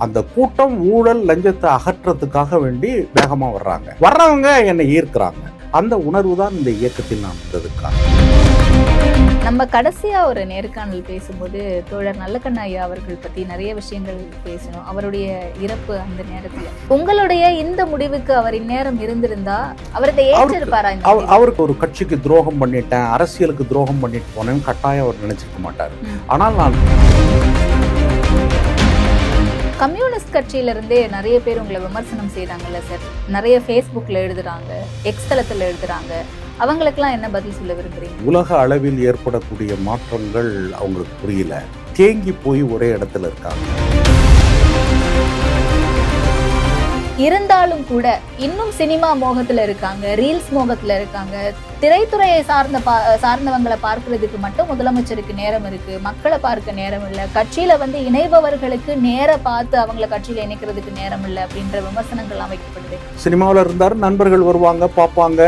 அந்த கூட்டம் ஊழல் லஞ்சத்தை அகற்றத்துக்காக வேண்டி வேகமாக வர்றவங்க என்னை ஈர்க்கிறாங்க. அந்த உணர்வு தான் இந்த இயக்கத்தில் நான் வந்ததுக்காக. நம்ம கடைசியா ஒரு நேர்காணல் பேசும்போது தோழர் நல்லக்கண்ண ஐயா அவர்கள் பத்தி நிறைய விஷயங்கள் பேசணும். அவருடைய இறப்பு அந்த நேரத்துல உங்களுடைய இந்த முடிவுக்கு அவர் இந்நேரம் இருந்திருந்தா அவர் இதை ஏற்றிருப்பாரா? அவருக்கு ஒரு கட்சிக்கு துரோகம் பண்ணிட்டேன், அரசியலுக்கு துரோகம் பண்ணிட்டு போனேன்னு கட்டாயம் அவர் நினைச்சிருக்க மாட்டார். ஆனால் நான் கம்யூனிஸ்ட் கட்சியில இருந்தே நிறைய பேர் உங்களை விமர்சனம் செய்யறாங்கல்ல சார், நிறைய ஃபேஸ்புக்ல எழுதுறாங்க, எக்ஸ் தளத்துல எழுதுறாங்க, அவங்களுக்கெல்லாம் என்ன பதில் சொல்ல விரும்புறீங்க? உலக அளவில் ஏற்படக்கூடிய மாற்றங்கள் அவங்களுக்கு புரியல, தேங்கி போய் ஒரே இடத்துல இருக்காங்க. இருந்தாலும் கூட இன்னும் சினிமா மோகத்துல இருக்காங்க, ரீல்ஸ் மோகத்துல இருக்காங்க. திரைத்துறையை சார்ந்தவங்களை பார்க்கறதுக்கு மட்டும் முதலமைச்சருக்கு நேரம் இருக்கு, மக்களை பார்க்க நேரம் இல்லை, கட்சியில இணைபவர்களுக்கு நேர பார்த்து அவங்கள கட்சியில இணைக்கிறதுக்கு நேரம் இல்லை அப்படின்ற விமர்சனங்கள்லாம் வைக்கப்படுது. சினிமாவில் இருந்தாரு, நண்பர்கள் வருவாங்க, பார்ப்பாங்க,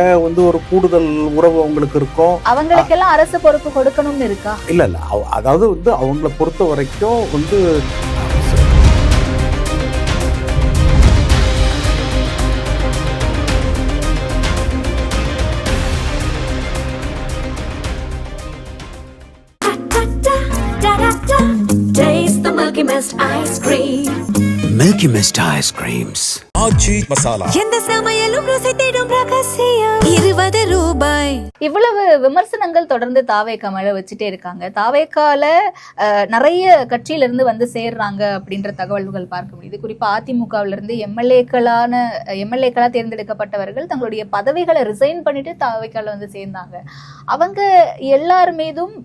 ஒரு கூடுதல் உறவு அவங்களுக்கு இருக்கும். அவங்களுக்கெல்லாம் அரசு பொறுப்பு கொடுக்கணும்னு இருக்கா? இல்ல அதாவது அவங்களை பொறுத்த வரைக்கும் Taste the Milky Mist ice cream. Milky Mist ice creams. ஆச்சி மசாலா. எந்த சமையலும் ருசி தேடும் ரகசியம். 20 ரூபாய். இவ்வளவு விமர்சனங்கள் தொடர்ந்து தாவேக்கா மேல வச்சுட்டே இருக்காங்க. தாவேக்கால நிறைய கட்சியில இருந்து சேர்றாங்க அப்படின்ற தகவல்கள் பார்க்க முடியுது. குறிப்பா அதிமுகவில இருந்து எம்எல்ஏக்களா தேர்ந்தெடுக்கப்பட்டவர்கள் தங்களுடைய பதவிகளை ரிசைன் பண்ணிட்டு தாவேக்கால சேர்ந்தாங்க. அவங்க எல்லார் மீதும்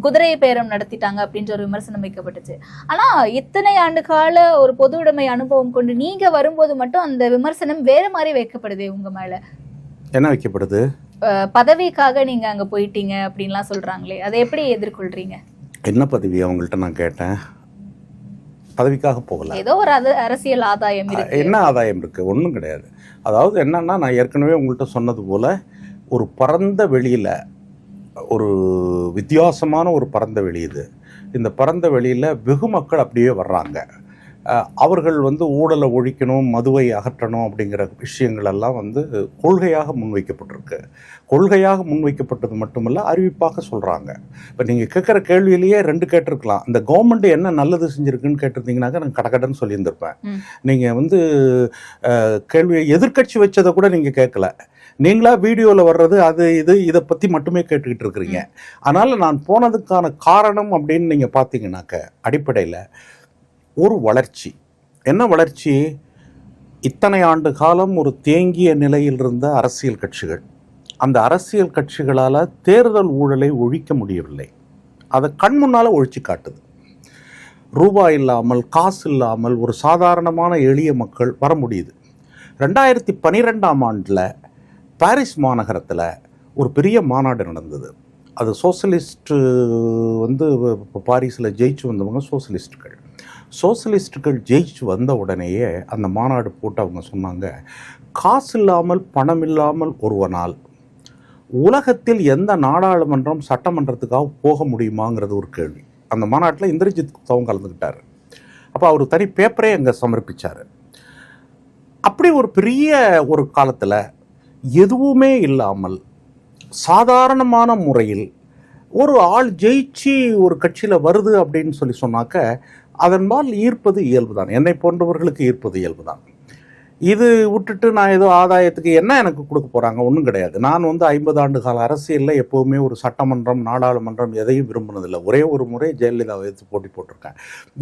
குதிரை பேரம் நடத்திட்டாங்க அப்படின்ற ஒரு விமர்சனம் வைக்கப்பட்டுச்சு. ஆனா இத்தனை ஆண்டு கால ஒரு பொது உடைமை அனுபவம் கொண்டு நீங்க வரும்போது மட்டும் அந்த விமர்சனம் வேற மாதிரி வைக்கப்படுது. உங்க மேல என்ன வைக்கப்படுது? பதவிக்காக நீங்க அங்க போயிட்டீங்க அப்படின்லாம் சொல்றாங்களே, அதை எப்படி எதிர்கொள்றீங்க? என்ன பதவி அவங்கள்ட்ட நான் கேட்டேன்? பதவிக்காக போகல. ஏதோ ஒரு அரசியல் ஆதாயம் இருக்கு. என்ன ஆதாயம் இருக்கு? ஒன்றும் கிடையாது. அதாவது என்னன்னா, நான் ஏற்கனவே உங்கள்கிட்ட சொன்னது போல ஒரு பரந்த வெளியில ஒரு வித்தியாசமான ஒரு பரந்த வெளி இது. இந்த பரந்த வெளியில் வெகு மக்கள் அப்படியே வர்றாங்க. அவர்கள் ஊழலை ஒழிக்கணும், மதுவை அகற்றணும் அப்படிங்கிற விஷயங்கள் எல்லாம் கொள்கையாக முன்வைக்கப்பட்டிருக்கு. கொள்கையாக முன்வைக்கப்பட்டது மட்டுமல்ல, அறிவிப்பாக சொல்கிறாங்க. இப்போ நீங்கள் கேட்குற கேள்வியிலேயே 2 கேட்டிருக்கலாம். இந்த கவர்மெண்ட் என்ன நல்லது செஞ்சுருக்குன்னு கேட்டிருந்தீங்கன்னாக்கா நான் கடகடன்னு சொல்லியிருந்திருப்பேன். நீங்கள் கேள்வியை எதிர்கட்சி வச்சதை கூட நீங்கள் கேட்கல. நீங்களா வீடியோவில் வர்றது இதை பற்றி மட்டுமே கேட்டுக்கிட்டு இருக்கிறீங்க. அதனால் நான் போனதுக்கான காரணம் அப்படின்னு நீங்கள் பார்த்தீங்கன்னாக்க அடிப்படையில் ஒரு வளர்ச்சி. என்ன வளர்ச்சி? இத்தனை ஆண்டு காலம் ஒரு தேங்கிய நிலையில் இருந்த அரசியல் கட்சிகள், அந்த அரசியல் கட்சிகளால் தேர்தல் ஊழலை ஒழிக்க முடியவில்லை. அதை கண் முன்னால் ஒழிச்சு காட்டுது. ரூபாய் இல்லாமல், காசு இல்லாமல் ஒரு சாதாரணமான எளிய மக்கள் வர முடியுது. 2012ஆம் ஆண்டில் பாரிஸ் மாநகரத்தில் ஒரு பெரிய மாநாடு நடந்தது. அது சோசியலிஸ்ட்டு பாரிஸில் ஜெயிச்சு வந்தவங்க சோசியலிஸ்ட்டுகள் ஜெயிச்சு வந்த உடனேயே அந்த மாநாடு போட்டு அவங்க சொன்னாங்க, காசு இல்லாமல் பணம் இல்லாமல் ஒருவனால் உலகத்தில் எந்த நாடாளுமன்றம் சட்டமன்றத்துக்காக போக முடியுமாங்கிறது ஒரு கேள்வி. அந்த மாநாட்டில் இந்திரஜித் குப்தாவும் கலந்துக்கிட்டார். அப்போ அவர் தனி பேப்பரே அங்கே சமர்ப்பித்தார். அப்படி ஒரு பெரிய ஒரு காலத்தில் எதுவுமே இல்லாமல் சாதாரணமான முறையில் ஒரு ஆள் ஜெயிச்சு ஒரு கட்சியில் வருது அப்படின்னு சொன்னாக்க அதன்பால் ஈர்ப்பது இயல்பு தான். என்னை போன்றவர்களுக்கு ஈர்ப்பது இயல்பு தான். இது விட்டுட்டு நான் ஏதோ ஆதாயத்துக்கு என்ன எனக்கு கொடுக்க போகிறாங்க? ஒன்றும் கிடையாது. நான் 50 ஆண்டு கால அரசியலில் எப்போவுமே ஒரு சட்டமன்றம், நாடாளுமன்றம் எதையும் விரும்பினதில்லை. ஒரே ஒரு முறை ஜெயலலிதாவை எடுத்து போட்டி போட்டிருக்கேன்.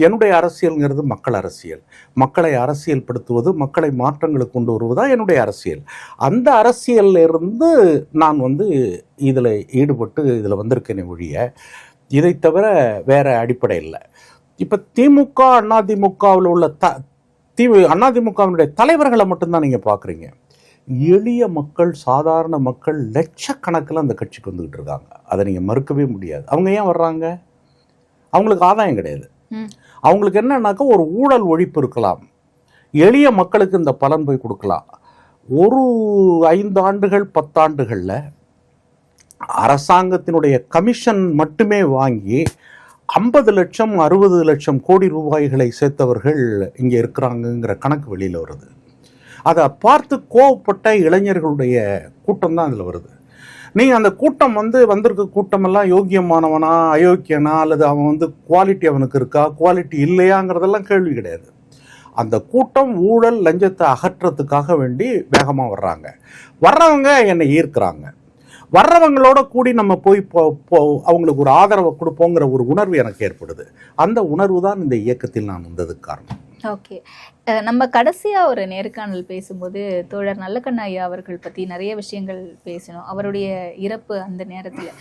என்னுடைய அரசியல்ங்கிறது மக்கள் அரசியல். மக்களை அரசியல் படுத்துவது, மக்களை மாற்றங்களுக்கு கொண்டு வருவதுதான் என்னுடைய அரசியல். அந்த அரசியலில் இருந்து நான் இதில் ஈடுபட்டு இதில் வந்திருக்கேனே ஒழிய இதை தவிர வேற அடிப்படை இல்லை. இப்போ திமுக, அதிமுகவில் உள்ள அதிமுகவினுடைய தலைவர்களை மட்டும்தான் நீங்கள் பார்க்குறீங்க. எளிய மக்கள், சாதாரண மக்கள் லட்சக்கணக்கில் அந்த கட்சிக்கு வந்துக்கிட்டு இருக்காங்க. அதை நீங்கள் மறுக்கவே முடியாது. அவங்க ஏன் வர்றாங்க? அவங்களுக்கு ஆதாயம் கிடையாது. அவங்களுக்கு என்னன்னாக்கா ஒரு ஊழல் ஒழிப்பு இருக்கலாம், எளிய மக்களுக்கு இந்த பலன் போய் கொடுக்கலாம். ஒரு 5 ஆண்டுகள் 10 ஆண்டுகளில் அரசாங்கத்தினுடைய கமிஷன் மட்டுமே வாங்கி 50 லட்சம் 60 லட்சம் கோடி ரூபாய்களை சேர்த்தவர்கள் இங்கே இருக்கிறாங்கங்கிற கணக்கு வெளியில் வருது. அதை பார்த்து கோவப்பட்ட இளைஞர்களுடைய கூட்டம் தான் அதில் வருது. நீங்கள் அந்த கூட்டம் வந்திருக்க கூட்டமெல்லாம் யோக்கியமானவனா அயோக்கியனா அல்லது அவன் குவாலிட்டி அவனுக்கு இருக்கா குவாலிட்டி இல்லையாங்கிறதெல்லாம் கேள்வி கிடையாது. அந்த கூட்டம் ஊழல் லஞ்சத்தை அகற்றத்துக்காக வேண்டி வேகமாக வர்றவங்க என்னை ஈர்க்கிறாங்க. வர்றவங்களோட கூடி நம்ம போய் அவங்களுக்கு ஒரு ஆதரவை கொடுப்போங்கிற ஒரு உணர்வு எனக்கு ஏற்படுது. அந்த உணர்வு தான் இந்த இயக்கத்தில் நான் வந்ததுக்கு காரணம். ஓகே, நம்ம கடைசியாக ஒரு நேர்காணல் பேசும்போது தோழர் நல்லக்கண்ண ஐயா அவர்கள் பற்றி நிறைய விஷயங்கள் பேசணும். அவருடைய இறப்பு அந்த நேரத்தில்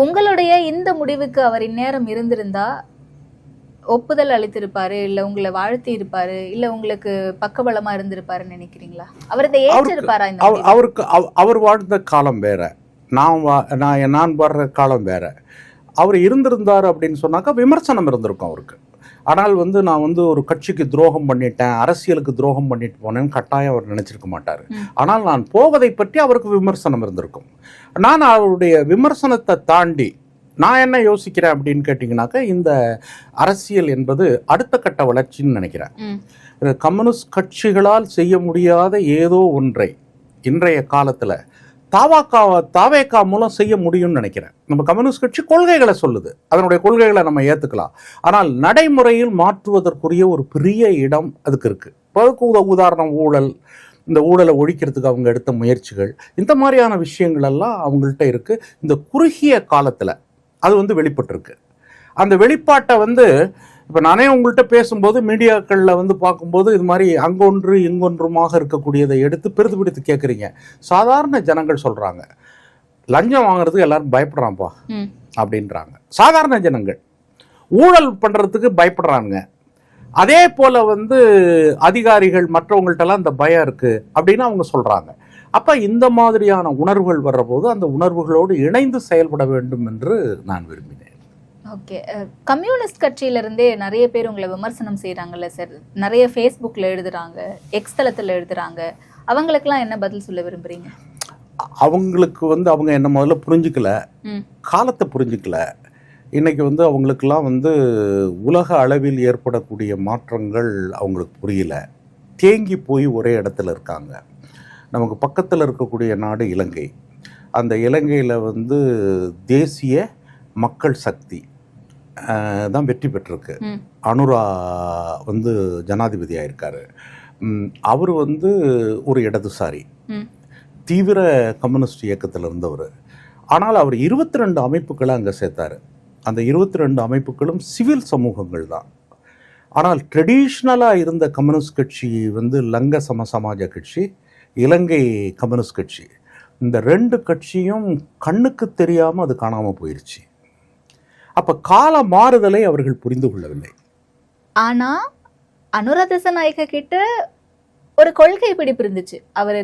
உங்களுடைய இந்த முடிவுக்கு அவர் இந்நேரம் இருந்திருந்தா ஒப்புதல் அளித்திருப்பாரு, இல்லை உங்களை வாழ்த்தி இருப்பாரு, இல்லை உங்களுக்கு பக்கபலமா இருந்திருப்பாருன்னு நினைக்கிறீங்களா? அவர் இதை ஏற்றிருப்பாரா? அவருக்கு அவர் வாழ்ந்த காலம் வேற, நான் வர்ற காலம் வேற. அவர் இருந்திருந்தார் அப்படின்னு சொன்னாக்கா விமர்சனம் இருந்திருக்கும் அவருக்கு. ஆனால் நான் ஒரு கட்சிக்கு துரோகம் பண்ணிட்டேன், அரசியலுக்கு துரோகம் பண்ணிட்டு போனேன்னு கட்டாயம் அவர் நினைச்சிருக்க மாட்டார். ஆனால் நான் போவதை பற்றி அவருக்கு விமர்சனம் இருந்திருக்கும். நான் அவருடைய விமர்சனத்தை தாண்டி நான் என்ன யோசிக்கிறேன் அப்படின்னு கேட்டிங்கனாக்கா, இந்த அரசியல் என்பது அடுத்த கட்ட வளர்ச்சின்னு நினைக்கிறேன். கம்யூனிஸ்ட் கட்சிகளால் செய்ய முடியாத ஏதோ ஒன்றை இன்றைய காலத்தில் தாவேகா மூலம் செய்ய முடியும்னு நினைக்கிறேன். நம்ம கம்யூனிஸ்ட் கட்சி கொள்கைகளை சொல்லுது, அதனுடைய கொள்கைகளை நம்ம ஏற்றுக்கலாம். ஆனால் நடைமுறையில் மாற்றுவதற்குரிய ஒரு பெரிய இடம் அதுக்கு இருக்குது. இப்போ உதாரணம் ஊழல், இந்த ஊழலை ஒழிக்கிறதுக்கு அவங்க எடுத்த முயற்சிகள், இந்த மாதிரியான விஷயங்கள் எல்லாம் அவங்கள்ட்ட இருக்குது. இந்த குறுகிய காலத்தில் அது வெளிப்பட்டிருக்கு. அந்த வெளிப்பாட்டை இப்போ நானே உங்கள்கிட்ட பேசும்போது மீடியாக்களில் பார்க்கும்போது இது மாதிரி அங்கொன்று இங்கொன்றுமாக இருக்கக்கூடியதை எடுத்து பெருது பிடித்து கேட்குறீங்க. சாதாரண ஜனங்கள் சொல்கிறாங்க, லஞ்சம் வாங்குறதுக்கு எல்லாரும் பயப்படுறான்ப்பா அப்படின்றாங்க. சாதாரண ஜனங்கள் ஊழல் பண்ணுறதுக்கு பயப்படுறாங்க. அதே போல் அதிகாரிகள் மற்றவங்கள்ட்டெல்லாம் இந்த பயம் இருக்குது அப்படின்னு அவங்க சொல்கிறாங்க. அப்போ இந்த மாதிரியான உணர்வுகள் வர்றபோது அந்த உணர்வுகளோடு இணைந்து செயல்பட வேண்டும் என்று நான் விரும்பினேன். ஓகே, கம்யூனிஸ்ட் கட்சியிலிருந்தே நிறைய பேர் உங்களை விமர்சனம் செய்கிறாங்கல்ல சார், நிறைய ஃபேஸ்புக்கில் எழுதுகிறாங்க, எக்ஸ் தளத்தில் எழுதுகிறாங்க. அவங்களுக்கெல்லாம் என்ன பதில் சொல்ல விரும்புகிறீங்க? அவங்களுக்கு அவங்க என்ன முதல்ல புரிஞ்சுக்கல, காலத்தை புரிஞ்சுக்கல. இன்றைக்கி அவங்களுக்கெல்லாம் உலக அளவில் ஏற்படக்கூடிய மாற்றங்கள் அவங்களுக்கு புரியல, தேங்கி போய் ஒரே இடத்துல இருக்காங்க. நமக்கு பக்கத்தில் இருக்கக்கூடிய நாடு இலங்கை. அந்த இலங்கையில் தேசிய மக்கள் சக்தி தான் வெற்றி பெற்றிருக்கு. அனுரா ஜனாதிபதியாக இருக்கார். அவர் ஒரு இடதுசாரி தீவிர கம்யூனிஸ்ட் இயக்கத்தில் இருந்தவர். ஆனால் அவர் 22 அமைப்புகளை அங்கே சேர்த்தார். அந்த 22 அமைப்புகளும் சிவில் சமூகங்கள் தான். ஆனால் ட்ரெடிஷ்னலாக இருந்த கம்யூனிஸ்ட் கட்சி லங்க சமாஜ கட்சி, இலங்கை கம்யூனிஸ்ட் கட்சி, இந்த 2 கட்சியும் கண்ணுக்கு தெரியாமல் அது காணாமல் போயிடுச்சு. அப்போ கால மாறுதலை அவர்கள் புரிந்து கொள்ளவில்லை. ஆனால் அனுரா திசாநாயக்க கிட்ட ஒரு கொள்கை பிடிப்பு இருந்துச்சு, அவர்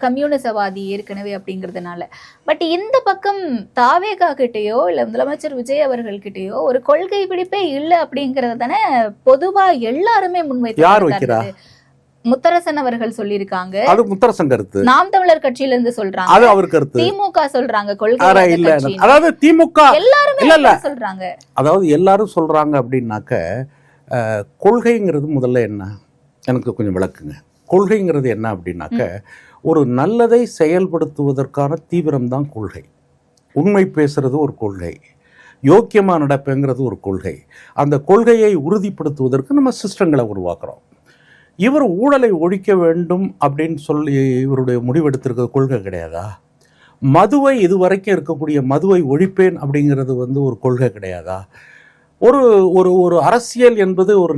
கம்யூனிசவாதி ஏற்கனவே அப்படிங்கிறதுனால. பட் இந்த பக்கம் தாவேகா கிட்டேயோ இல்லை முதலமைச்சர் விஜய் அவர்கள்கிட்டயோ ஒரு கொள்கை பிடிப்பே இல்லை அப்படிங்கிறது தானே பொதுவாக எல்லாருமே முன்வைத்து. முத்தரசன் அவர்கள் சொல்லியிருக்காங்க, அது முத்தரசன் கருத்து. நாம் தமிழர் கட்சியில இருந்து சொல்றாங்க, அது அவர் கருத்து. திமுக சொல்றாங்க கொள்கை இல்ல, அதாவது திமுக எல்லாருமே சொல்றாங்க. அதாவது எல்லாரும் சொல்றாங்க அப்படின்னாக்க, கொள்கைங்கிறது முதல்ல என்ன எனக்கு கொஞ்சம் விளக்குங்க. கொள்கைங்கிறது என்ன அப்படின்னாக்க, ஒரு நல்லதை செயல்படுத்துவதற்கான தீவிரம் தான் கொள்கை. உண்மை பேசுறது ஒரு கொள்கை, யோக்கியமாக நடப்புங்கிறது ஒரு கொள்கை. அந்த கொள்கையை உறுதிப்படுத்துவதற்கு நம்ம சிஸ்டங்களை உருவாக்குறோம். இவர் ஊழலை ஒழிக்க வேண்டும் அப்படின்னு சொல்லி இவருடைய முடிவெடுத்திருக்கிற கொள்கை கிடையாதா? மதுவை இதுவரைக்கும் இருக்கக்கூடிய மதுவை ஒழிப்பேன் அப்படிங்கிறது ஒரு கொள்கை கிடையாதா? ஒரு ஒரு ஒரு அரசியல் என்பது ஒரு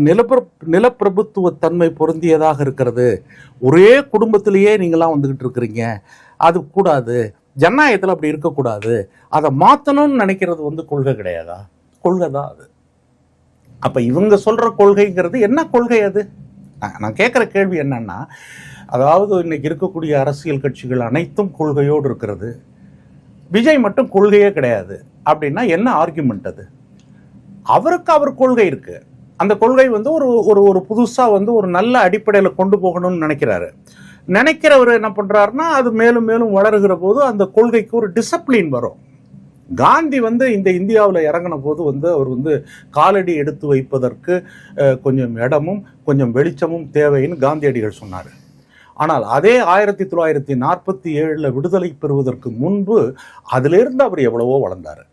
நிலப்பிரபுத்துவ தன்மை பொருந்தியதாக இருக்கிறது. ஒரே குடும்பத்திலேயே நீங்களாம் வந்துக்கிட்டு இருக்கிறீங்க, அது கூடாது. ஜனநாயகத்தில் அப்படி இருக்கக்கூடாது. அதை மாற்றணும்னு நினைக்கிறது கொள்கை கிடையாதா? கொள்கை தான் அது. அப்போ இவங்க சொல்கிற கொள்கைங்கிறது என்ன கொள்கை? அது நான் கேட்குற கேள்வி என்னன்னா, அதாவது இன்னைக்கு இருக்கக்கூடிய அரசியல் கட்சிகள் அனைத்தும் கொள்கையோடு இருக்கிறது, விஜய் மட்டும் கொள்கையே கிடையாது அப்படின்னா என்ன ஆர்குமெண்ட் அது? அவருக்கு அவர் கொள்கை இருக்கு. அந்த கொள்கை ஒரு ஒரு புதுசாக ஒரு நல்ல அடிப்படையில் கொண்டு போகணும்னு நினைக்கிறவர் என்ன பண்ணுறாருன்னா, அது மேலும் மேலும் வளருகிற போது அந்த கொள்கைக்கு ஒரு டிசிப்ளின் வரும். காந்தி வந்து இந்த இந்தியாவில் இறங்கின போது வந்து அவர் வந்து காலடி எடுத்து வைப்பதற்கு கொஞ்சம் இடமும் கொஞ்சம் வெளிச்சமும் தேவைன்னு காந்தியடிகள் சொன்னார். ஆனால் அதே 1947 விடுதலை பெறுவதற்கு முன்பு அதிலிருந்து அவர் எவ்வளவோ வளர்ந்தார்,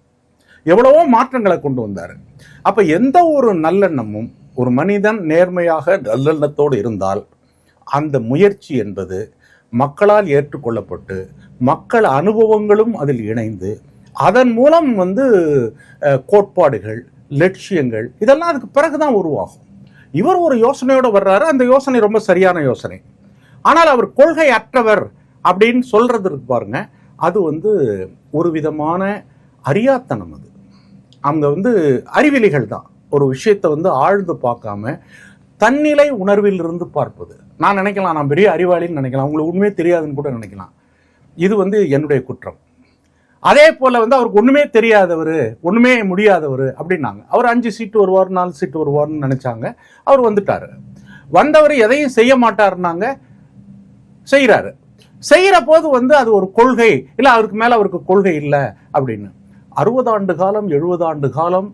எவ்வளவோ மாற்றங்களை கொண்டு வந்தார். அப்போ எந்த ஒரு நல்லெண்ணமும், ஒரு மனிதன் நேர்மையாக நல்லெண்ணத்தோடு இருந்தால் அந்த முயற்சி என்பது மக்களால் ஏற்றுக்கொள்ளப்பட்டு மக்கள் அனுபவங்களும் அதில் இணைந்து அதன் மூலம் வந்து கோட்பாடுகள், லட்சியங்கள் இதெல்லாம் அதுக்கு பிறகுதான் உருவாகும். இவர் ஒரு யோசனையோடு வர்றாரு, அந்த யோசனை ரொம்ப சரியான யோசனை. ஆனால் அவர் கொள்கை அற்றவர் அப்படின்னு சொல்றதுக்கு பாருங்க, அது வந்து ஒரு விதமான அறியாத்தனம். அது அவங்க வந்து அறிவிலிகள் தான். ஒரு விஷயத்தை வந்து ஆழ்ந்து பார்க்காம தன்னிலை உணர்வில் இருந்து பார்ப்பது. நான் நினைக்கலாம் நான் பெரிய அறிவாளின்னு நினைக்கலாம், உங்களுக்கு உண்மையே தெரியாதுன்னு கூட நினைக்கலாம். இது வந்து என்னுடைய குற்றம். அதே போல வந்து அவருக்கு ஒண்ணுமே தெரியாதவர், ஒண்ணுமே முடியாதவர் அப்படின்னாங்க. அவர் 5 சீட்டு வருவார், 4 சீட்டு வருவார்னு நினைச்சாங்க. அவர் வந்துட்டாரு. வந்தவர் எதையும் செய்ய மாட்டாருன்னாங்க, செய்யறாரு. செய்யற போது வந்து அது ஒரு கொள்கை இல்லை, அவருக்கு மேல அவருக்கு கொள்கை இல்லை அப்படின்னு. 60 ஆண்டு காலம் 70 ஆண்டு காலம்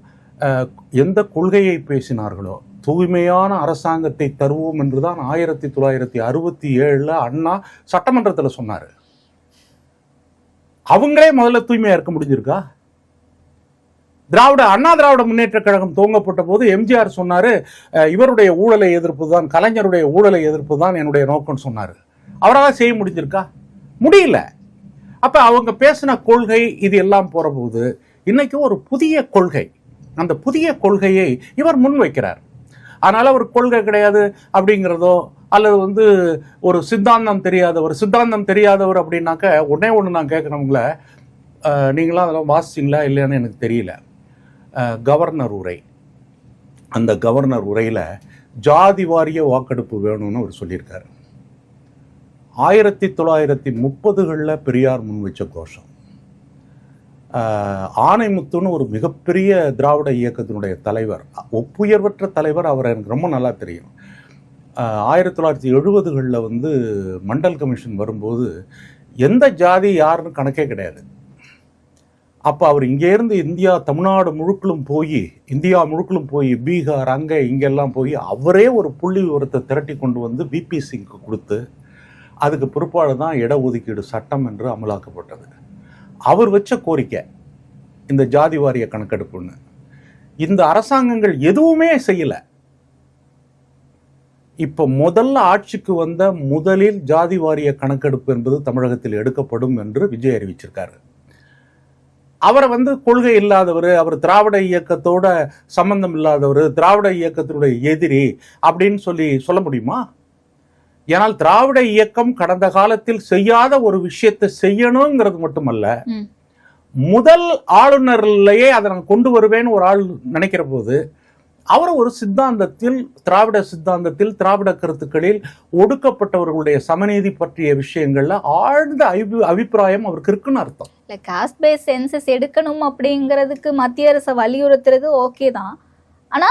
எந்த கொள்கையை பேசினார்களோ, தூய்மையான அரசாங்கத்தை தருவோம் என்றுதான் 1967 அண்ணா சட்டமன்றத்தில் சொன்னாரு. அவங்களே முதல்ல தூய்மையா இருக்க முடிஞ்சிருக்கா? அண்ணா திராவிட முன்னேற்ற கழகம் துவங்கப்பட்ட போது எம்ஜிஆர் சொன்னாரு, இவருடைய ஊழலை எதிர்ப்பு தான், கலைஞருடைய ஊழலை எதிர்ப்பு தான் என்னுடைய நோக்கம்னு சொன்னாரு. அவரால் செய்ய முடிஞ்சிருக்கா? முடியல. அப்ப அவங்க பேசின கொள்கை இது எல்லாம் போற போது இன்னைக்கு ஒரு புதிய கொள்கை, அந்த புதிய கொள்கையை இவர் முன்வைக்கிறார். அதனால ஒரு கொள்கை கிடையாது அப்படிங்கிறதோ, அல்லது வந்து ஒரு சித்தாந்தம் தெரியாதவர் அப்படின்னாக்க ஒன்னே ஒன்று நான் கேட்குறவங்கள, நீங்களாம் அதெல்லாம் வாசிச்சிங்களா இல்லையான்னு எனக்கு தெரியல. கவர்னர் உரை, அந்த கவர்னர் உரையில் ஜாதி வாரிய வாக்கெடுப்பு வேணும்னு அவர் சொல்லியிருக்காரு. 1930களில் பெரியார் முன் வச்ச கோஷம். ஆணைமுத்துன்னு ஒரு மிகப்பெரிய திராவிட இயக்கத்தினுடைய தலைவர், ஒப்புயர்வற்ற தலைவர், அவர் எனக்கு ரொம்ப நல்லா தெரியும். 1970களில் வந்து மண்டல் கமிஷன் வரும்போது எந்த ஜாதி யாருன்னு கணக்கே கிடையாது. அப்போ அவர் இங்கேருந்து தமிழ்நாடு முழுக்களும் போய் பீகார் அங்கே இங்கெல்லாம் போய் அவரே ஒரு புள்ளி விவரத்தை திரட்டி கொண்டு வந்து விபிசிக்கு கொடுத்து, அதுக்கு பிற்பாடு தான் இடஒதுக்கீடு சட்டம் என்று அமலாக்கப்பட்டது. அவர் வச்ச கோரிக்கை இந்த ஜாதி வாரிய கணக்கெடுப்புன்னு. இந்த அரசாங்கங்கள் எதுவுமே செய்யல. இப்ப முதல்ல ஆட்சிக்கு வந்த முதலில் ஜாதி வாரிய கணக்கெடுப்பு என்பது தமிழகத்தில் எடுக்கப்படும் என்று விஜய் அறிவிச்சிருக்காரு. அவரை வந்து கொள்கை இல்லாதவர், அவர் திராவிட இயக்கத்தோட சம்பந்தம் இல்லாதவர், திராவிட இயக்கத்தினுடைய எதிரி அப்படின்னு சொல்ல முடியுமா? ஏனால் திராவிட இயக்கம் கடந்த காலத்தில் செய்யாத ஒரு விஷயத்தை செய்யணுங்கிறது மட்டுமல்ல, முதல் ஆளுநர்லயே அதை நான் கொண்டு வருவேன்னு ஒரு ஆள் நினைக்கிற போது அவர் ஒரு சித்தாந்தத்தில், திராவிட கருத்துக்களில் ஒடுக்கப்பட்டவர்களுடைய சமநீதி பற்றிய விஷயங்கள்ல ஆழ்ந்த அபிப்பிராயம் அவருக்கு இருக்குன்னு அர்த்தம். காஸ்ட் பேஸ் சென்சஸ் எடுக்கணும் அப்படிங்கிறதுக்கு மத்திய அரசு வலியுறுத்துறது ஓகே தான். ஆனா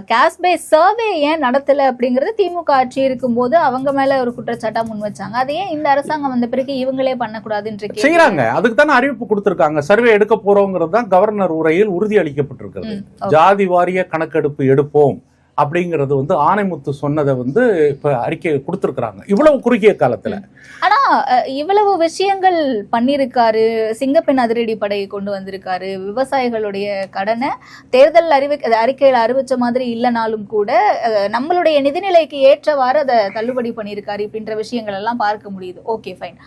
காஸ்ட் பேஸ் சர்வே ஏன் நடத்தல அப்படிங்கறது திமுக ஆட்சி இருக்கும்போது அவங்க மேல ஒரு குற்றச்சாட்டா முன் வச்சாங்க. அதை ஏன் இந்த அரசாங்கம் வந்த பிறகு இவங்களே பண்ணக்கூடாதுன்னு செய்யறாங்க? அதுக்கு தானே அறிவிப்பு கொடுத்திருக்காங்க. சர்வே எடுக்க போறோங்கிறது தான் கவர்னர் உரையில் உறுதி அளிக்கப்பட்டிருக்கிறது. ஜாதி வாரிய கணக்கெடுப்பு எடுப்போம் அப்படிங்கறது வந்து ஆணைமுத்து சொன்னதை வந்து இப்ப அறிக்கை கொடுத்திருக்கிறாங்க இவ்வளவு குறுகிய காலத்துல. ஆனா இவ்வளவு விஷயங்கள் பண்ணிருக்காரு. சிங்கப்பெண் அதிரடி படையை கொண்டு வந்திருக்காரு. விவசாயிகளுடைய கடனை தேர்தல் அறிக்கையில அறிவிச்ச மாதிரி இல்லைனாலும் கூட நம்மளுடைய நிதிநிலைக்கு ஏற்றவாறு அதை தள்ளுபடி பண்ணியிருக்காரு அப்படின்ற விஷயங்கள் எல்லாம் பார்க்க முடியுது. Okay fine.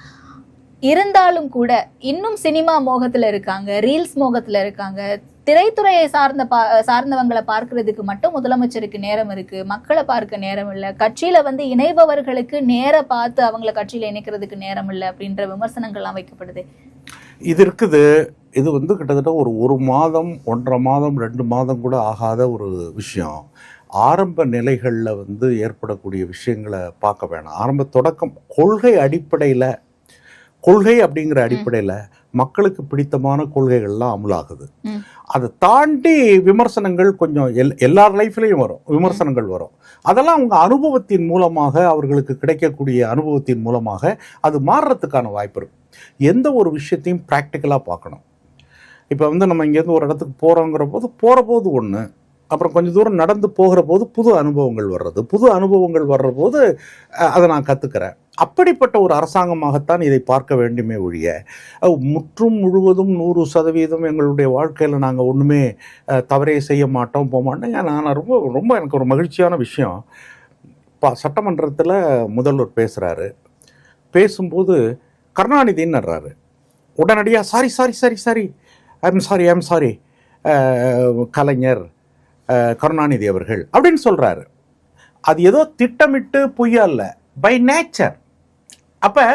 இருந்தாலும் கூட இன்னும் சினிமா மோகத்துல இருக்காங்க, ரீல்ஸ் மோகத்துல இருக்காங்க. திரைத்துறையை சார்ந்தவங்களை பார்க்கறதுக்கு மட்டும் முதலமைச்சருக்கு நேரம் இருக்கு, மக்களை பார்க்க நேரம் இல்லை, கட்சியில வந்து இணைபவர்களுக்கு நேர பார்த்து அவங்கள கட்சியில இணைக்கிறதுக்கு நேரம் இல்லை அப்படின்ற விமர்சனங்கள்லாம் வைக்கப்படுது. இது இருக்குது. இது வந்து கிட்டத்தட்ட ஒரு மாதம், 1.5 மாதம், 2 மாதம் கூட ஆகாத ஒரு விஷயம். ஆரம்ப நிலைகளில் வந்து ஏற்படக்கூடிய விஷயங்களை பார்க்க வேணாம். ஆரம்ப தொடக்கம் கொள்கை அப்படிங்கிற அடிப்படையில் மக்களுக்கு பிடித்தமான கொள்கைகள்லாம் அமலாகுது. அதை தாண்டி விமர்சனங்கள் கொஞ்சம் எல்லார் லைஃப்லையும் வரும், விமர்சனங்கள் வரும். அதெல்லாம் அவங்க அனுபவத்தின் மூலமாக, அவர்களுக்கு கிடைக்கக்கூடிய அனுபவத்தின் மூலமாக அது மாறுறதுக்கான வாய்ப்பு இருக்கு. எந்த ஒரு விஷயத்தையும் ப்ராக்டிக்கலாக பார்க்கணும். இப்போ வந்து நம்ம இங்கேருந்து ஒரு இடத்துக்கு போகிற போது ஒன்று, அப்புறம் கொஞ்சம் தூரம் நடந்து போகிற போது புது அனுபவங்கள் வர்ற போது அதை நான் கற்றுக்கிறேன். அப்படிப்பட்ட ஒரு அரசாங்கமாகத்தான் இதை பார்க்க வேண்டுமே ஒழிய முற்றும் முழுவதும் 100% எங்களுடைய வாழ்க்கையில் நாங்கள் ஒன்றுமே தவறே செய்ய மாட்டோம் போக மாட்டோம். நான் ரொம்ப ரொம்ப எனக்கு ஒரு மகிழ்ச்சியான விஷயம், சட்டமன்றத்தில் முதல்வர் பேசுகிறாரு. பேசும்போது கருணாநிதின்னு நடுறாரு. உடனடியாக சாரி ஐம் சாரி கலைஞர் கருணாநிதி அவர்கள் அப்படின்னு சொல்கிறாரு. அது ஏதோ திட்டமிட்டு பொய்யா இல்லை, பை நேச்சர். அப்போ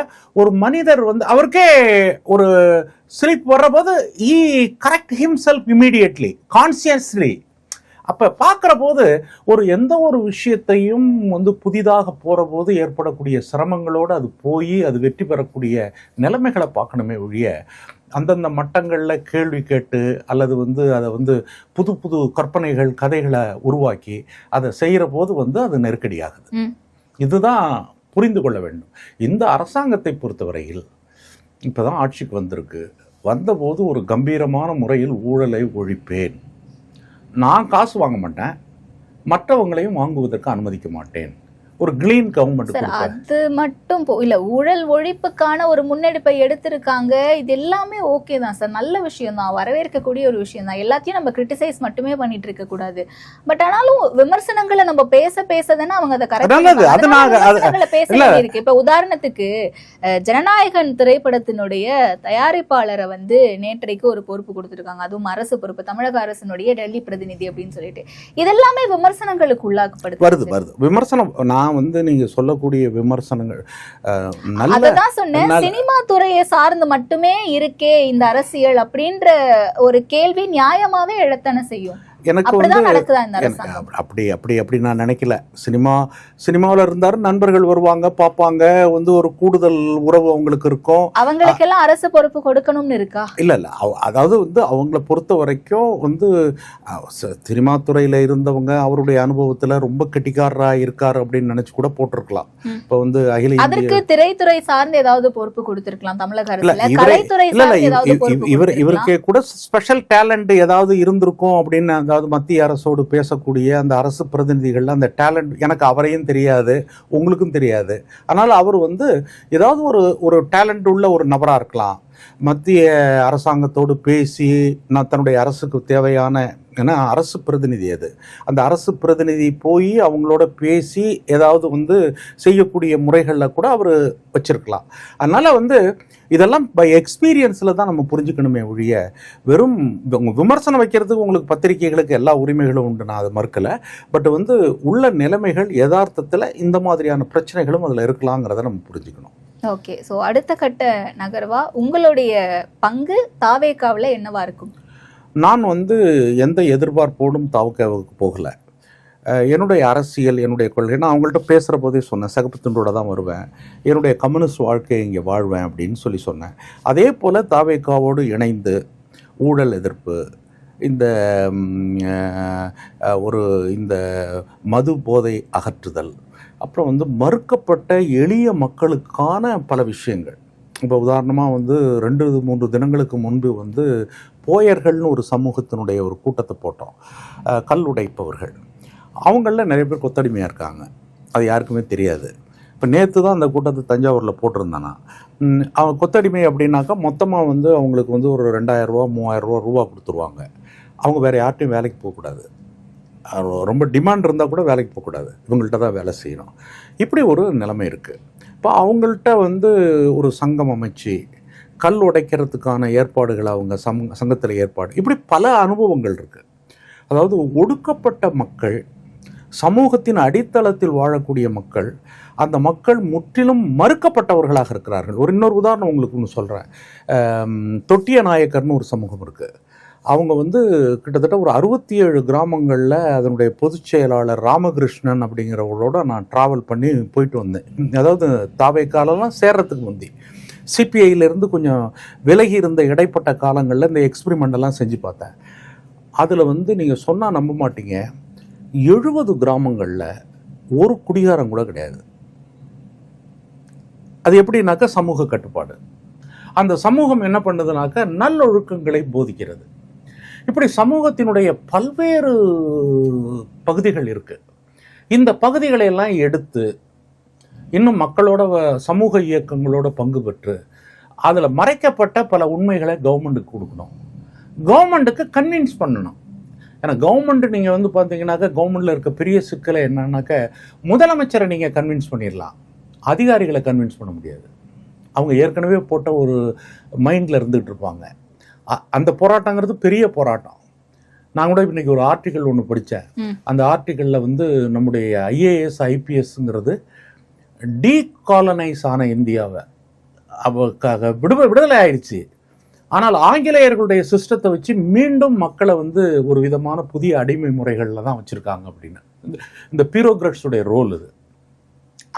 ஒரு மனிதர் வந்து அவருக்கே ஒரு ஸ்லிப் வர்றபோது ஈ கரெக்ட் ஹிம்செல்ஃப் இமீடியட்லி கான்சியஸ்லி. அப்போ பார்க்குற போது எந்த ஒரு விஷயத்தையும் வந்து புதிதாக போகிற போது ஏற்படக்கூடிய சிரமங்களோடு அது போய் அது வெற்றி பெறக்கூடிய நிலைமைகளை பார்க்கணுமே ஒழிய அந்தந்த மட்டங்களில் கேள்வி கேட்டு அல்லது வந்து அதை வந்து புது புது கற்பனைகள் கதைகளை உருவாக்கி அதை செய்கிற போது வந்து அது நெருக்கடியாகுது. இதுதான் புரிந்து கொள்ள வேண்டும். இந்த அரசாங்கத்தை பொறுத்தவரையில் இப்போ தான் ஆட்சிக்கு வந்திருக்கு. வந்தபோது ஒரு கம்பீரமான முறையில் ஊழலை ஒழிப்பேன், நான் காசு வாங்க மாட்டேன், மற்றவங்களையும் வாங்குவதற்கு அனுமதிக்க மாட்டேன், ஒரு கிளீன் கவர்மெண்ட். அது மட்டும் இல்ல, ஊழல் ஒழிப்புக்கான ஒரு முன்னெடுப்பை எடுத்திருக்காங்க. இது எல்லாமே ஓகே தான் சார், நல்ல விஷயம் தான், வரவேற்கக்கூடிய ஒரு விஷயம் தான். எல்லாத்தையும் நம்ம கிரிட்டிசைஸ் மட்டுமே பண்ணிட்டு இருக்க கூடாது. பட் ஆனாலும் விமர்சனங்களை நம்ம பேசதானே அவங்க அதை கரெக்டா பேச வேண்டியிருக்கு. இப்ப உதாரணத்துக்கு ஜனநாயகன் திரைப்படத்தினுடைய தயாரிப்பாளரை வந்து நேற்றைக்கு ஒரு பொறுப்பு கொடுத்திருக்காங்க, அதுவும் அரசு பொறுப்பு, தமிழக அரசினுடைய டெல்லி பிரதிநிதி அப்படின்னு சொல்லிட்டு. இதெல்லாமே விமர்சனங்களுக்கு உள்ளாக்கப்படுது. வருது விமர்சனம். நான் வந்து நீங்க சொல்லக்கூடிய விமர்சனங்கள் அததான் சொன்னேன், சினிமா துறையை சார்ந்து மட்டுமே இருக்கே இந்த அரசியல் அப்படின்ற ஒரு கேள்வி நியாயமாவே எழத்தானே செய்யும். எனக்கு வந்து அப்படி நான் நினைக்கல. சினிமாவில் இருந்தாரு, நண்பர்கள் வருவாங்க பார்ப்பாங்க, வந்து ஒரு கூடுதல் உறவு அவங்களுக்கு இருக்கும். அவங்களுக்கெல்லாம் அரசு பொறுப்பு கொடுக்கணும்னு இருக்கா? இல்ல அதாவது வந்து அவங்கள பொறுத்த வரைக்கும் வந்து சினிமா துறையில இருந்தவங்க அவருடைய அனுபவத்துல ரொம்ப கெட்டிக்காரரா இருக்காரு அப்படின்னு நினைச்சு கூட போட்டிருக்கலாம். இப்ப வந்து அதற்கு திரைத்துறை சார்ந்து ஏதாவது பொறுப்பு கொடுத்திருக்கலாம் தமிழக அரசுல. கலைத்துறை இவருக்கே கூட ஸ்பெஷல் டேலண்ட் ஏதாவது இருந்திருக்கும் அப்படின்னு, அதாவது மத்திய அரசோடு பேசக்கூடிய அந்த அரசு பிரதிநிதிகள் அந்த டேலண்ட் எனக்கு அவரையும் தெரியாது, உங்களுக்கும் தெரியாது. அதனால் அவர் வந்து ஏதாவது ஒரு டேலண்ட் உள்ள ஒரு நபராக இருக்கலாம். மத்திய அரசாங்கத்தோடு பேசி தன்னுடைய அரசுக்கு தேவையான, ஏன்னா அரசு பிரதிநிதி அது, அந்த அரசு பிரதிநிதி போய் அவங்களோட பேசி ஏதாவது வந்து செய்யக்கூடிய முறைகளில் கூட அவர் வச்சிருக்கலாம். அதனால் வந்து இதெல்லாம் பை எக்ஸ்பீரியன்ஸில் தான் நம்ம புரிஞ்சுக்கணுமே ஒழிய வெறும் விமர்சனம் வைக்கிறதுக்கு உங்களுக்கு பத்திரிகைகளுக்கு எல்லா உரிமைகளும் உண்டு, நான் அதை மறுக்கலை. பட் வந்து உள்ள நிலைமைகள் யதார்த்தத்தில் இந்த மாதிரியான பிரச்சனைகளும் அதில் இருக்கலாங்கிறத நம்ம புரிஞ்சுக்கணும். ஓகே, ஸோ அடுத்த கட்ட நகர்வா உங்களுடைய பங்கு தாவேகாவில் என்னவா இருக்கும்? நான் வந்து எந்த எதிர்பார்ப்போடும் தாவேகாவுக்கு போகலை. என்னுடைய அரசியல், என்னுடைய கொள்கை, நான் அவங்கள்ட்ட பேசுகிற போதே சொன்னேன், சகப்பு துண்டோட தான் வருவேன், என்னுடைய கம்யூனிஸ்ட் வாழ்க்கையை இங்கே வாழ்வேன் அப்படின்னு சொன்னேன். அதே போல் தாவேகாவோடு இணைந்து ஊழல் எதிர்ப்பு, இந்த இந்த மது போதை அகற்றுதல், அப்புறம் வந்து மறுக்கப்பட்ட எளிய மக்களுக்கான பல விஷயங்கள். இப்போ உதாரணமாக வந்து 2-3 தினங்களுக்கு முன்பு வந்து போயர்கள்னு ஒரு சமூகத்தினுடைய ஒரு கூட்டத்தை போட்டோம். கல் உடைப்பவர்கள், அவங்களில் நிறைய பேர் கொத்தடிமையாக இருக்காங்க, அது யாருக்குமே தெரியாது. இப்போ நேற்று தான் அந்த கூட்டத்தை தஞ்சாவூரில் போட்டிருந்தானா. அவங்க கொத்தடிமை அப்படின்னாக்கா மொத்தமாக வந்து அவங்களுக்கு வந்து ஒரு 2000 ரூபா 3000 ரூபா கொடுத்துருவாங்க. அவங்க வேறு யார்ட்டையும் வேலைக்கு போகக்கூடாது, ரொம்ப டிமாண்ட் இருந்தால் கூட வேலைக்கு போகக்கூடாது, இவங்கள்ட்ட தான் வேலை செய்யணும். இப்படி ஒரு நிலைமை இருக்குது. இப்போ அவங்கள்ட்ட வந்து ஒரு சங்கம் அமைச்சு கல் உடைக்கிறதுக்கான ஏற்பாடுகள் அவங்க சங்கத்தில் ஏற்பாடு, இப்படி பல அனுபவங்கள் இருக்குது. அதாவது ஒடுக்கப்பட்ட மக்கள், சமூகத்தின் அடித்தளத்தில் வாழக்கூடிய மக்கள், அந்த மக்கள் முற்றிலும் மறுக்கப்பட்டவர்களாக இருக்கிறார்கள். இன்னொரு உதாரணம் உங்களுக்கு ஒன்று சொல்கிறேன். தொட்டிய நாயக்கர்னு ஒரு சமூகம் இருக்குது. அவங்க வந்து கிட்டத்தட்ட ஒரு 67 கிராமங்களில் அதனுடைய பொதுச் செயலாளர் ராமகிருஷ்ணன் அப்படிங்கிறவங்களோட நான் ட்ராவல் பண்ணி போயிட்டு வந்தேன். அதாவது தாவேக்காலெல்லாம் சேர்றதுக்கு முந்தி சிபிஐயிலேருந்து கொஞ்சம் விலகி இருந்த இடைப்பட்ட காலங்களில் இந்த எக்ஸ்பிரிமெண்டெல்லாம் செஞ்சு பார்த்தேன். அதில் வந்து நீங்கள் சொன்னால் நம்ப மாட்டீங்க, 70 கிராமங்களில் ஒரு குடிகாரம் கூட கிடையாது. அது எப்படின்னாக்கா சமூக கட்டுப்பாடு. அந்த சமூகம் என்ன பண்ணுதுனாக்க நல்லொழுக்கங்களை போதிக்கிறது. இப்படி சமூகத்தினுடைய பல்வேறு பகுதிகள் இருக்கு. இந்த பகுதிகளை எல்லாம் எடுத்து இன்னும் மக்களோட சமூக இயக்கங்களோட பங்கு பெற்று அதில் மறைக்கப்பட்ட பல உண்மைகளை கவர்மெண்ட்டுக்கு கொடுக்கணும். கவர்மெண்ட்டுக்கு கன்வின்ஸ் பண்ணணும். ஏன்னா கவர்மெண்ட் நீங்கள் வந்து பார்த்தீங்கன்னாக்கா கவர்மெண்ட்டில் இருக்க பெரிய சிக்கலை என்னன்னாக்க முதலமைச்சரை நீங்கள் கன்வின்ஸ் பண்ணிடலாம், அதிகாரிகளை கன்வின்ஸ் பண்ண முடியாது. அவங்க ஏற்கனவே போட்ட ஒரு மைண்டில் இருந்துகிட்டு இருப்பாங்க. அந்த போராட்டங்கிறது பெரிய போராட்டம். நான் கூட இன்னைக்கு ஒரு ஆர்டிக்கல் ஒன்று படித்தேன். அந்த ஆர்டிக்கலில் வந்து நம்முடைய ஐஏஎஸ் ஐபிஎஸ்ங்கிறது டீகாலனைஸ் ஆன இந்தியாவை விடுதலை ஆயிடுச்சு. ஆனால் ஆங்கிலேயர்களுடைய சிஸ்டத்தை வச்சு மீண்டும் மக்களை வந்து ஒரு விதமான புதிய அடிமை முறைகளில் தான் வச்சுருக்காங்க அப்படின்னு. இந்த பியூரோக்ராட்ஸுடைய ரோல் இது.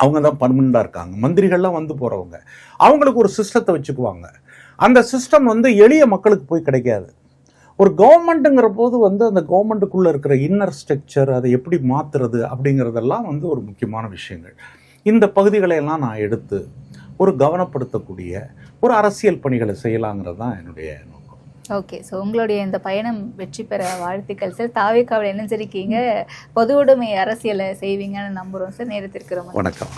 அவங்க தான் பர்மனண்டாக இருக்காங்க. மந்திரிகள்லாம் வந்து போகிறவங்க அவங்களுக்கு ஒரு சிஸ்டத்தை வச்சுக்குவாங்க. அந்த சிஸ்டம் வந்து எளிய மக்களுக்கு போய் கிடைக்காது. ஒரு கவர்மெண்ட்டுங்கிற போது வந்து அந்த கவர்மெண்ட்டுக்குள்ளே இருக்கிற இன்னர் ஸ்ட்ரக்சர் அதை எப்படி மாற்றுறது அப்படிங்கிறதெல்லாம் வந்து ஒரு முக்கியமான விஷயங்கள். இந்த பகுதிகளையெல்லாம் நான் எடுத்து ஒரு கவனப்படுத்தக்கூடிய ஒரு அரசியல் பணிகளை செய்யலாங்கிறது தான் என்னுடைய நோக்கம். ஓகே, ஸோ உங்களுடைய இந்த பயணம் வெற்றி பெற வாழ்த்துக்கள் சார். தாவேக்காவில் இணைஞ்சிருக்கீங்க, பொது உடைமை அரசியலை செய்வீங்கன்னு நம்புகிறோம் சார். நேரத்திற்கு ரொம்ப வணக்கம்.